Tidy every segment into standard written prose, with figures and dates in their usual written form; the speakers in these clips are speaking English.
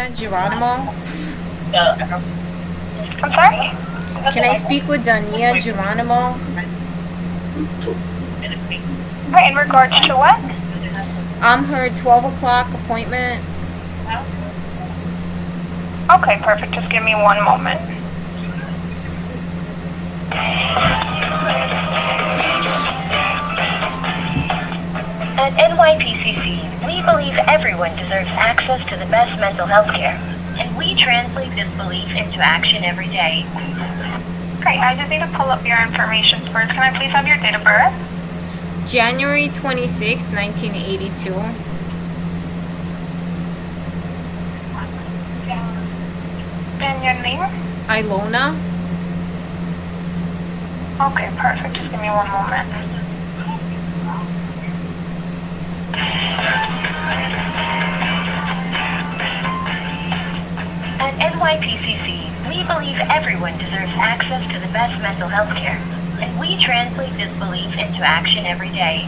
Geronimo? I'm sorry? Can I speak with Dania Geronimo? Right, in regards to what? I'm her 12 o'clock appointment. Okay, perfect. Just give me one moment. At NYPCC, we believe everyone deserves access to the best mental health care, and we translate this belief into action every day. Great, I just need to pull up your information first. Can I please have your date of birth? January 26, 1982. And your name? Ilona? Okay, perfect. Just give me one moment. At NYPCC, we believe everyone deserves access to the best mental health care, and we translate this belief into action every day.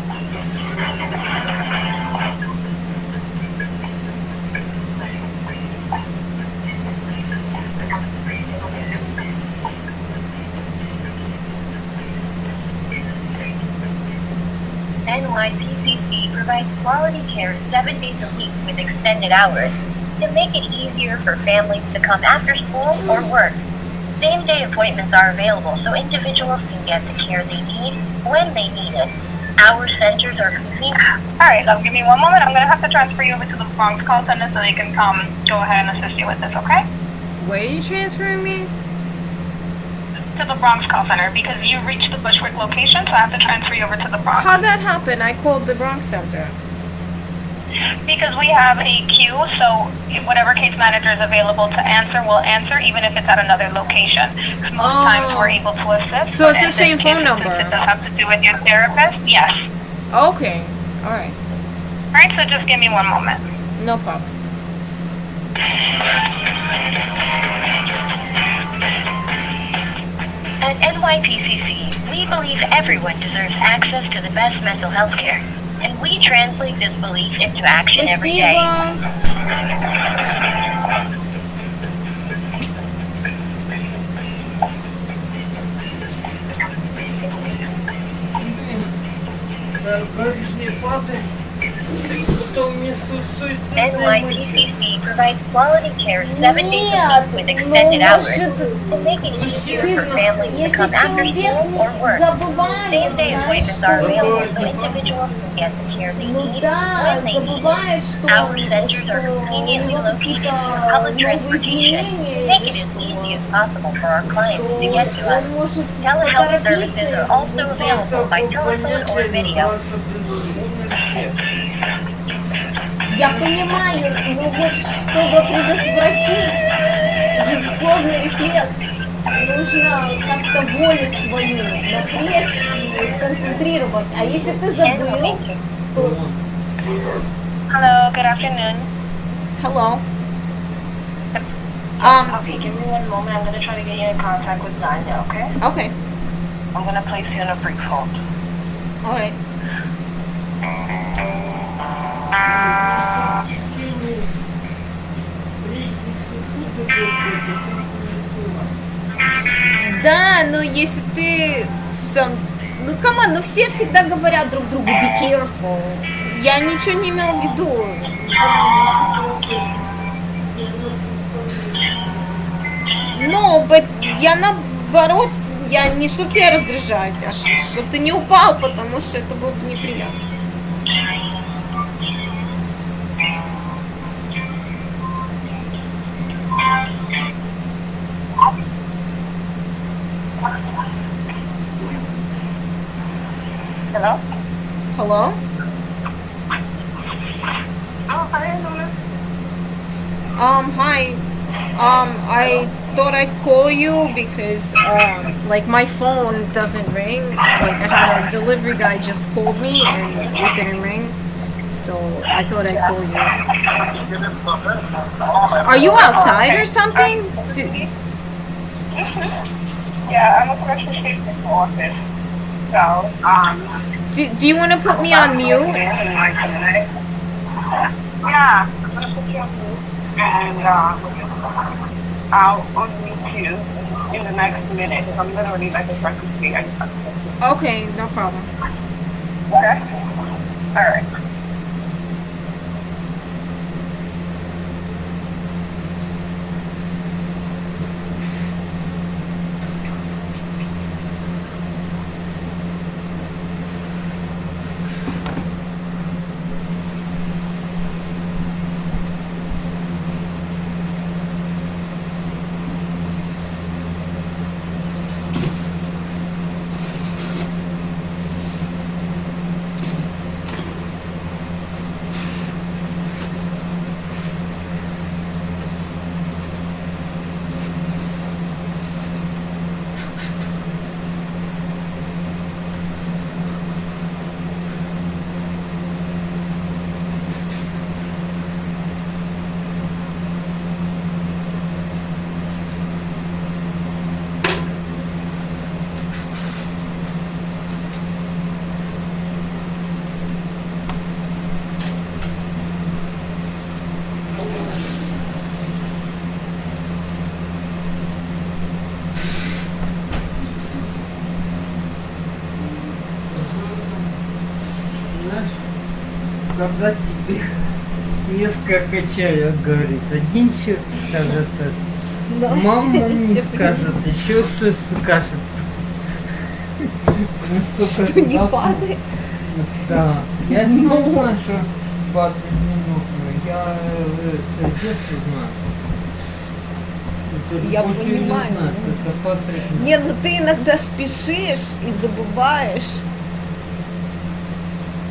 NYPCC provides quality care 7 days a week with extended hours to make it easier for families to come after school or work. Same-day appointments are available so individuals can get the care they need when they need it. Our centers are convenient. Alright, love, give me one moment. I'm going to have to transfer you over to the Bronx call center so they can go ahead and assist you with this, okay? Where are you transferring me? To the Bronx call center because you reached the Bushwick location, so I have to transfer you over to the Bronx. How'd that happen? I called the Bronx Center. Because we have a queue, so whatever case manager is available to answer will answer, even if it's at another location. Because most times we're able to assist. So it's the same phone number. It does have to do with your therapist, yes. Okay, alright. Alright, so just give me one moment. No problem. At NYPCC, we believe everyone deserves access to the best mental health care, and we translate this belief into action every day. NYPCC provides quality care 7 days a week with extended hours to make it easier for families to come after school or work. Same-day appointments are available so individuals can get the care they need when they need it. Our centers are conveniently located near public transportation to make it as easy as possible for our clients to get to us. Telehealth services are also available by telephone or video. Я понимаю, но вот чтобы предотвратить безусловный рефлекс, нужно как-то волю свою напрячь и сконцентрировать. А если ты забыл, то... Hello, good afternoon. Hello. Okay, give me one moment. I'm going to try to get you in contact with Dania, okay? Okay. I'm going to place you on a brief hold. Alright. Да, но если ты сам... Ну, камон, ну все всегда говорят друг другу be careful. Я ничего не имел в виду. No, but я наоборот, я не чтоб тебя раздражать, а чтоб ты не упал, потому что это было бы неприятно. Hello? Hello? Oh, hi, Luna. Hi. I thought I'd call you because, like, my phone doesn't ring. Like, I had a delivery guy just called me and it didn't ring. So I thought I'd call you. Are you outside or something? Yeah, I'm across the street from the office. So, Do you want to put me on mute? yeah, I'm gonna put you on mute. and I'll meet you in the next minute. I'm literally like a breakfast tea. Okay, no problem. Okay. All right. Знаешь, когда тебе несколько человек говорит, один человек скажет это, Да. мама не Всё скажет, еще кто-то скажет. Ну, Что не падает. Да, я не знаю, что падать не нужно. Я это с детства знаю. Это Я очень не понимаю. знаю, это падать не Не, ну ты иногда спешишь и забываешь.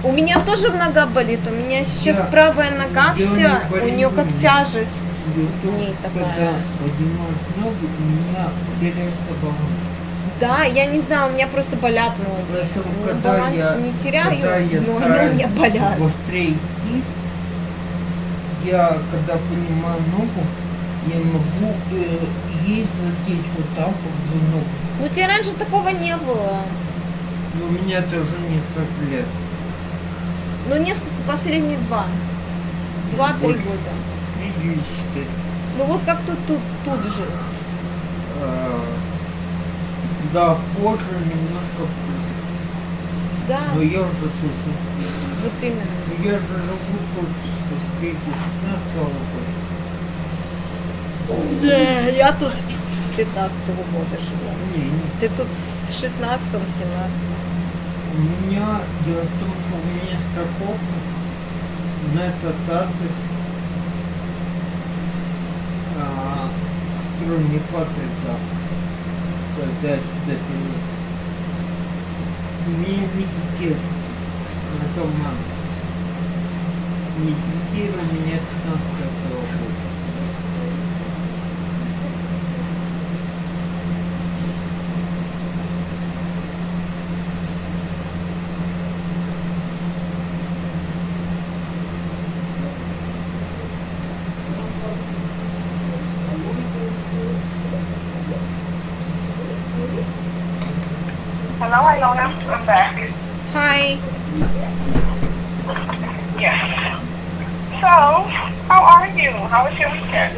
У меня тоже нога болит. У меня сейчас Я- правая нога я вся, не у нее как болезнь. тяжесть в Когда ней такая. поднимаешь ногу, у меня теряется баланс. Да, я не знаю, у меня просто болят ноги. Поэтому, Ну, когда баланс я, не теряю, когда я но они у стараюсь меня болят. быстрее идти, я, когда поднимаю ногу, я могу ей задеть вот так вот за ногу. Ну, у тебя раньше такого не было. Но у меня тоже несколько лет. Ну, несколько, последние 2-3 Больше. года. 3 или 4. Ну, вот как тут же. Да, позже, немножко позже. Да, Но я уже тоже. вот именно. Я же живу тут со скольки, 15 года. Да, я тут с 15-го года живу. Не, Ты тут с 16-го, 17-го. у меня, дело в том, что у меня страховка на этот адрес, который не падает, да, когда я сюда переехал. У меня медитир на том адресе. Медитир у меня 15-го года. Hello, Ilona. I'm back. Hi. Yes. So, how are you? How was your weekend?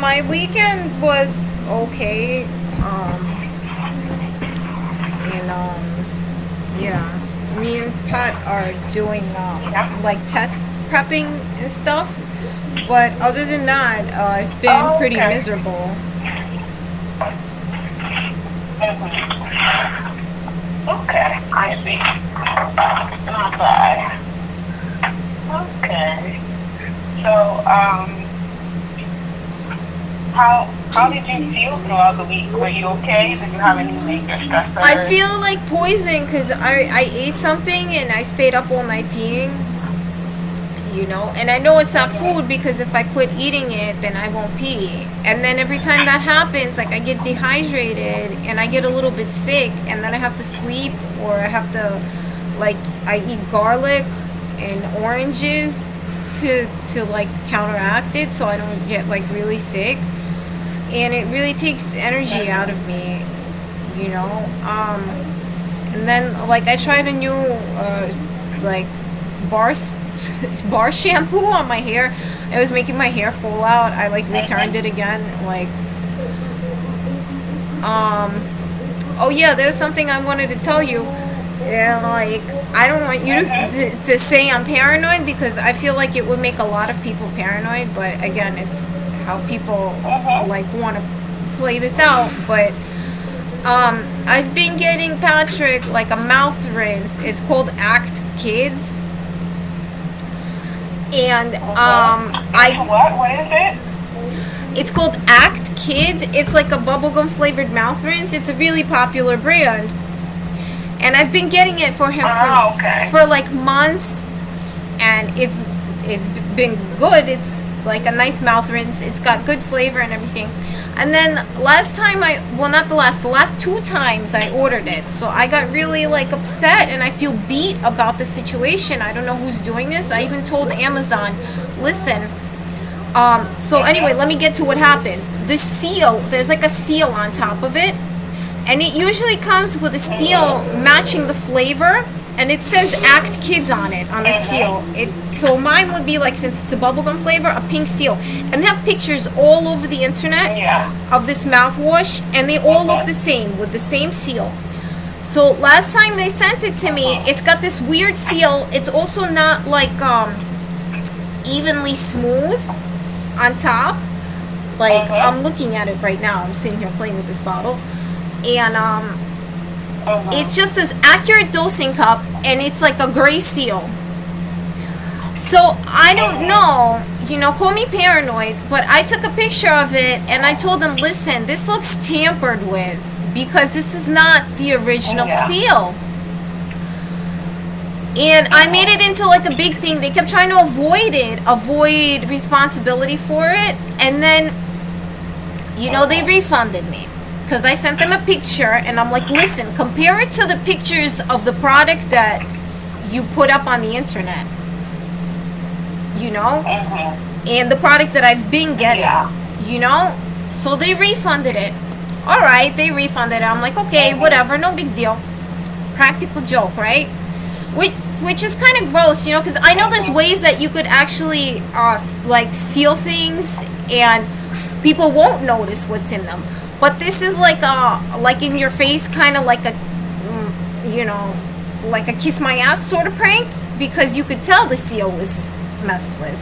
My weekend was okay. Yeah. Me and Pat are doing Yeah. like test prepping and stuff. But other than that, I've been Oh, pretty okay. miserable. Okay, I see. Not bad. Okay. So, how did you feel throughout the week? Were you okay? Did you have any major stressors? I feel like poison because I ate something and I stayed up all night peeing. You know, and I know it's not food because if I quit eating it, then I won't pee. And then every time that happens, like I get dehydrated and I get a little bit sick, and then I have to sleep, or I have to, like, I eat garlic and oranges to like counteract it so I don't get like really sick. And it really takes energy out of me, you know. And then like I tried a new like bar bar shampoo on my hair. It was making my hair fall out. I like returned it again. Like, oh yeah, there's something I wanted to tell you. Yeah, like, I don't want you to say I'm paranoid, because I feel like it would make a lot of people paranoid. But again, it's how people like want to play this out. But I've been getting Patrick like a mouth rinse. It's called Act Kids. And What is it? it's called Act Kids. It's like a bubblegum flavored mouth rinse. It's a really popular brand. And I've been getting it for him for like months, and it's been good. It's like a nice mouth rinse. It's got good flavor and everything. And then last time the last 2 times I ordered it. So I got really like upset, and I feel beat about the situation. I don't know who's doing this. I even told Amazon, listen. So anyway, let me get to what happened. The seal, there's like a seal on top of it. And it usually comes with a seal matching the flavor, and it says Act Kids on it, on the seal. So mine would be like, since it's a bubblegum flavor, a pink seal. And they have pictures all over the internet of this mouthwash, and they all look the same, with the same seal. So last time they sent it to me, it's got this weird seal. It's also not like evenly smooth on top. Like, I'm looking at it right now. I'm sitting here playing with this bottle. And it's just this accurate dosing cup, and it's like a gray seal. So I don't know, call me paranoid, but I took a picture of it and I told them, listen, this looks tampered with, because this is not the original seal. And I made it into like a big thing. They kept trying to avoid responsibility for it, and then they refunded me. Because I sent them a picture, and I'm like, listen, compare it to the pictures of the product that you put up on the internet. And the product that I've been getting, So they refunded it. All right, they refunded it. I'm like, okay, whatever, no big deal. Practical joke, right? Which is kind of gross, because I know there's ways that you could actually, like, seal things, and people won't notice what's in them. But this is like in your face, kind of like a, like a kiss my ass sort of prank, because you could tell the seal was messed with,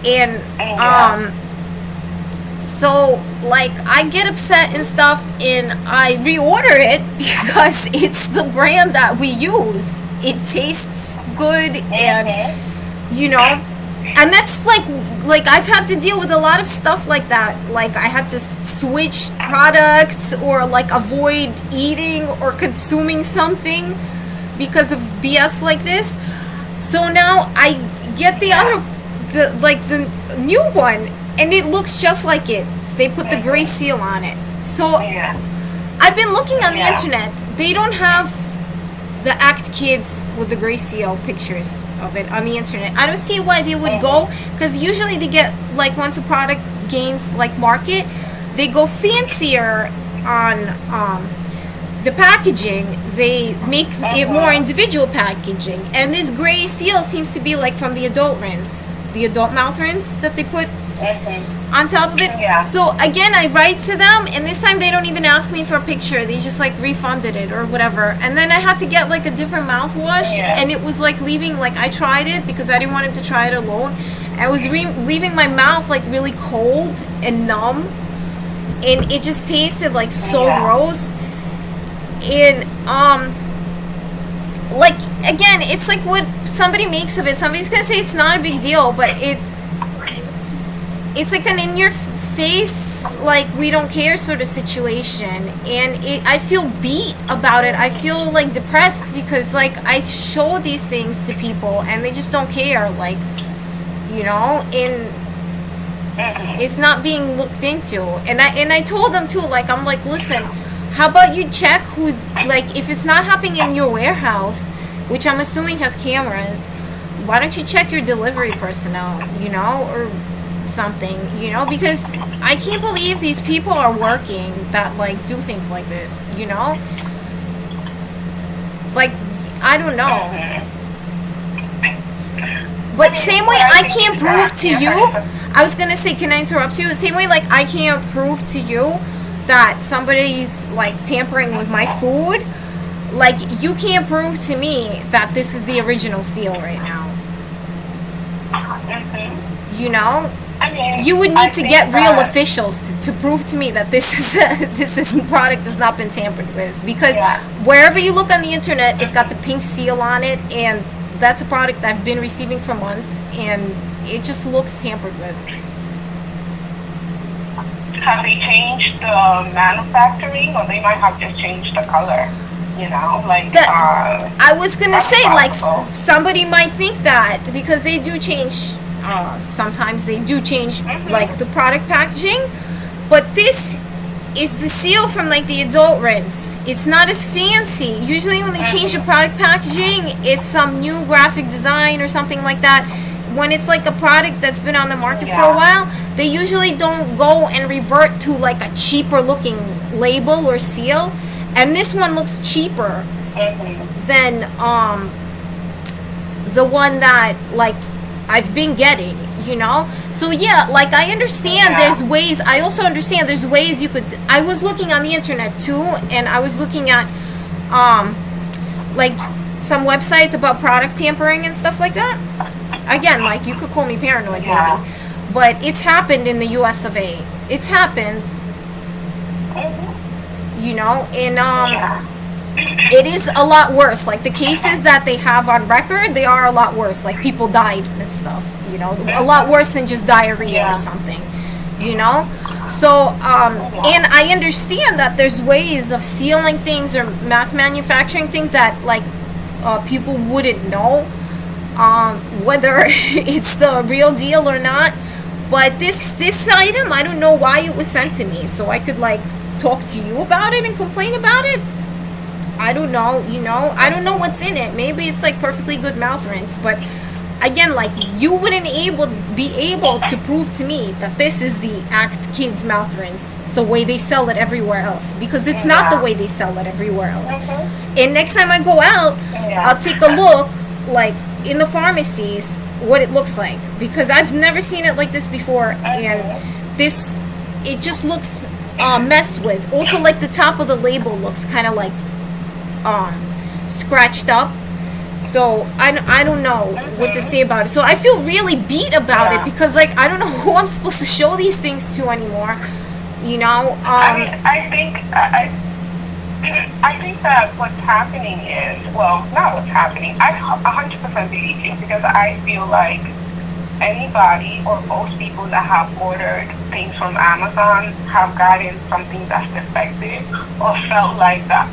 And so like I get upset and stuff, and I reorder it because it's the brand that we use. It tastes good, and and that's like I've had to deal with a lot of stuff like that. Like I had to switch products, or like avoid eating or consuming something because of BS like this. So now I get the new one, and it looks just like it. They put the gray seal on it. So I've been looking on the internet. They don't have the Act Kids with the gray seal pictures of it on the internet. I don't see why they would go, because usually they get, like, once a product gains like market, they go fancier on the packaging. They make it more individual packaging, and this gray seal seems to be like from the adult mouth rinse that they put on top of it. So again, I write to them, and this time they don't even ask me for a picture. They just like refunded it or whatever. And then I had to get like a different mouthwash, and it was like leaving, like I tried it because I didn't want him to try it alone. I was leaving my mouth like really cold and numb, and it just tasted like so gross. And like, again, it's like what somebody makes of it. Somebody's gonna say it's not a big deal, but it's like an in-your-face, like, we don't care sort of situation. And I feel beat about it. I feel, like, depressed because, like, I show these things to people and they just don't care, like, and it's not being looked into. And I told them, too, like, I'm like, listen, how about you check who, like, if it's not happening in your warehouse, which I'm assuming has cameras, why don't you check your delivery personnel, or something, because I can't believe these people are working that like do things like this, like, I don't know. But same way What I I think can't is prove that- to yeah, you, sorry. I was gonna say, can I interrupt you? Same way like I can't prove to you that somebody's like tampering with my food, like you can't prove to me that this is the original seal right now. You know? I mean, You would I need to think get real that- officials to prove to me that this is product has not been tampered with, because Yeah. wherever you look on the internet, it's got the pink seal on it, and that's a product I've been receiving for months, and it just looks tampered with. Have they changed the manufacturing, or they might have just changed the color? You know, like I was gonna that's say, like, possible. somebody might think that because they do change. Sometimes they do change, like the product packaging, but this is the seal from like the adult rinse. It's not as fancy. Usually, when they change the product packaging, it's some new graphic design or something like that. When it's like a product that's been on the market for a while, they usually don't go and revert to like a cheaper looking label or seal. And this one looks cheaper than the one that like I've been getting, you know? So yeah, like I understand there's ways, I also understand there's ways you could, I was looking on the internet too, and I was looking at like some websites about product tampering and stuff like that. Again, like you could call me paranoid maybe, but it's happened in the US of A. It's happened, you know, and it is a lot worse. Like the cases that they have on record, they are a lot worse. Like people died and stuff, you know, a lot worse than just diarrhea or something, you know. So and I understand that there's ways of sealing things or mass manufacturing things that like people wouldn't know whether it's the real deal or not. But this item, I don't know why it was sent to me, so I could like talk to you about it and complain about it. I don't know, you know, I don't know what's in it. Maybe it's like perfectly good mouth rinse, but again, like you wouldn't be able to prove to me that this is the Act Kids mouth rinse the way they sell it everywhere else, because it's not the way they sell it everywhere else. And next time I go out, I'll take a look like in the pharmacies what it looks like, because I've never seen it like this before, and this, it just looks messed with. Also, like the top of the label looks kind of like scratched up, so I don't know what to say about it. So I feel really beat about it, because like I don't know who I'm supposed to show these things to anymore, you know. I mean, I think that what's happening is, well, not what's happening. I 100% believe you, because I feel like anybody or most people that have ordered things from Amazon have gotten something that's defective or felt like that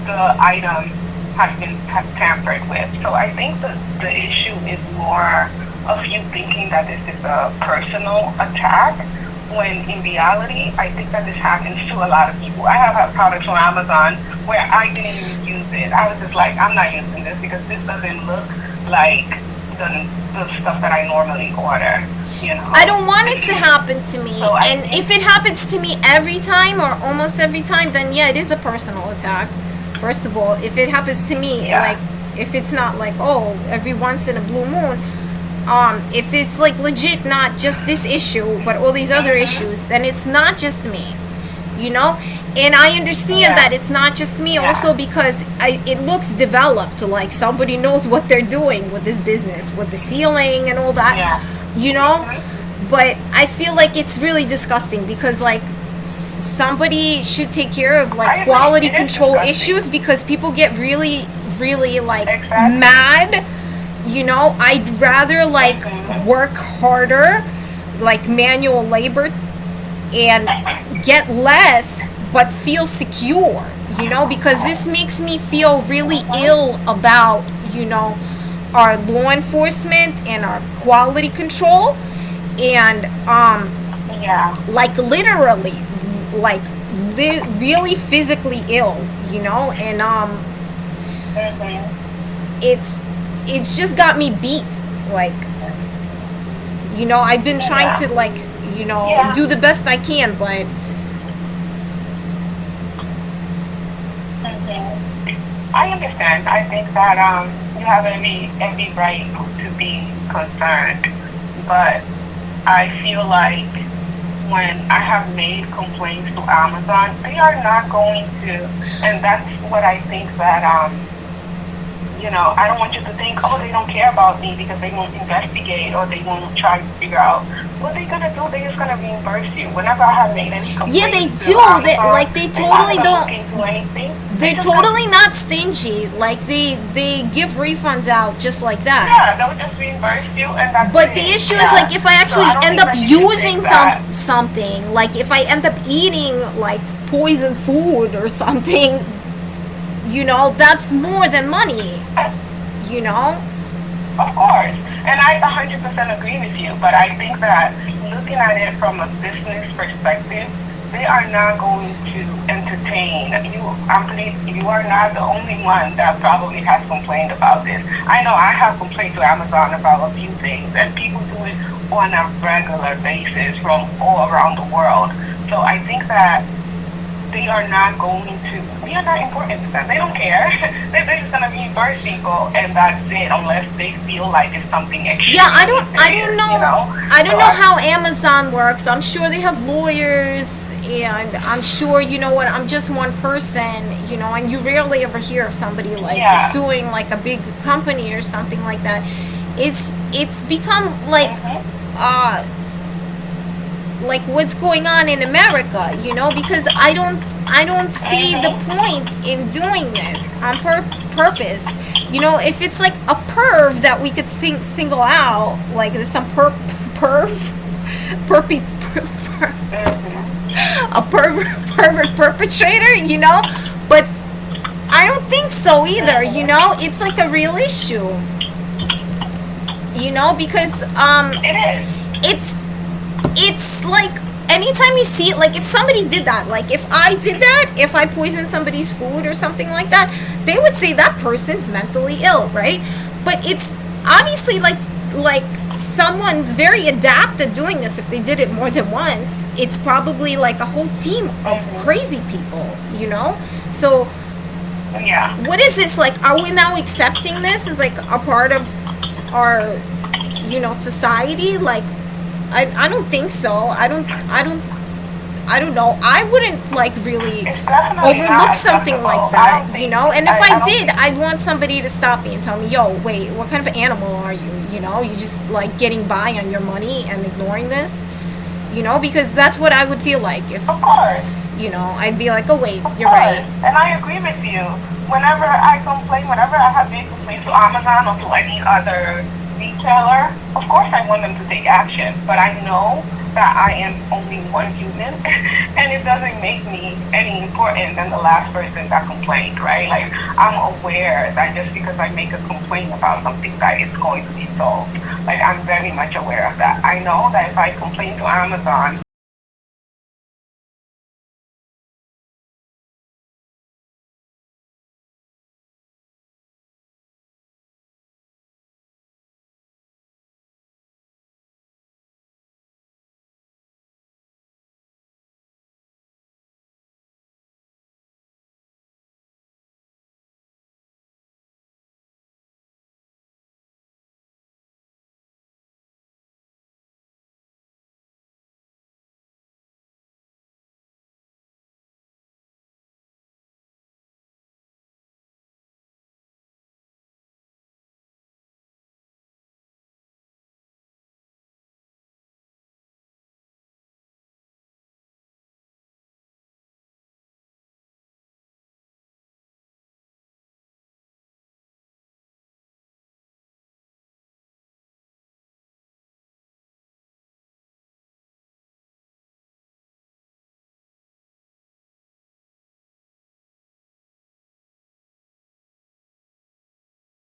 the item has been tampered with. So I think the issue is more of you thinking that this is a personal attack, when in reality, I think that this happens to a lot of people. I have had products from Amazon where I didn't even use it. I was just like, I'm not using this because this doesn't look like the stuff that I normally order, you know. I don't want it to happen to me. So And if it happens to me every time or almost every time, then yeah, it is a personal attack. First of all, if it happens to me, like if it's not like, oh, every once in a blue moon, if it's like legit not just this issue but all these other issues, then it's not just me, you know. And I understand that it's not just me also, because it looks developed, like somebody knows what they're doing with this business, with the sealing and all that, you know. But I feel like it's really disgusting, because like somebody should take care of like quality control issues, because people get really like mad, you know. I'd rather like work harder, like manual labor, and get less but feel secure, you know, because this makes me feel really ill about, you know, our law enforcement and our quality control, and like literally like really physically ill, you know. And it's just got me beat, like, you know. I've been trying to like, you know, do the best I can, but I understand. I think that you have every right to be concerned, but I feel like when I have made complaints to Amazon, they are not going to, and that's what I think that I don't want you to think, oh, they don't care about me because they won't investigate or they won't try to figure out what they're gonna do. They're just gonna reimburse you. Whenever I have made any complaints, Yeah, they to do. Amazon, They totally don't. into anything. They're just totally not stingy. Like they give refunds out just like that. Yeah, they'll just reimburse you, and that's But it. the issue is Yeah. like if I So actually don't end think up that you should using think that. something, like if I end up eating like poisoned food or something, that's more than money. You know? Of course. And I 100% agree with you, but I think that looking at it from a business perspective, they are not going to entertain you. You are not the only one that probably has complained about this. I know I have complained to Amazon about a few things, and people do it on a regular basis from all around the world. So I think that they are not important to them. They don't care. They're just gonna reimburse people, and that's it, unless they feel like it's something extra. Yeah, I don't know. I don't So know how Amazon works. I'm sure they have lawyers, and I'm sure I'm just one person, and you rarely ever hear of somebody like Yeah. suing like a big company or something like that. It's become like like what's going on in America, because I don't see the point in doing this on purpose. If it's like a perv that we could single out, like there's some a pervert perpetrator, but I don't think so either, it's like a real issue, because it is. it's like anytime you see it, like if somebody did that, like if I did that, if I poisoned somebody's food or something like that, they would say that person's mentally ill, right? But it's obviously like someone's very adept at doing this. If they did it more than once, it's probably like a whole team of crazy people, so Yeah. what is this like? Are we now accepting this as like a part of our society? Like I don't think so. I don't know. I wouldn't like really It's definitely overlook not something like acceptable. I that, don't think- and if I I don't did, think- I'd want somebody to stop me and tell me, yo, wait, what kind of animal are you? You just like getting by on your money and ignoring this, because that's what I would feel like if, Of course. I'd be like, oh wait, Of you're course. right. And I agree with you. Whenever I have made complaints to Amazon or to any other retailer, of course I want them to take action. But I know that I am only one human, and it doesn't make me any important than the last person that complained, right? Like, I'm aware that just because I make a complaint about something that it's going to be solved. Like, I'm very much aware of that. I know that if I complain to Amazon,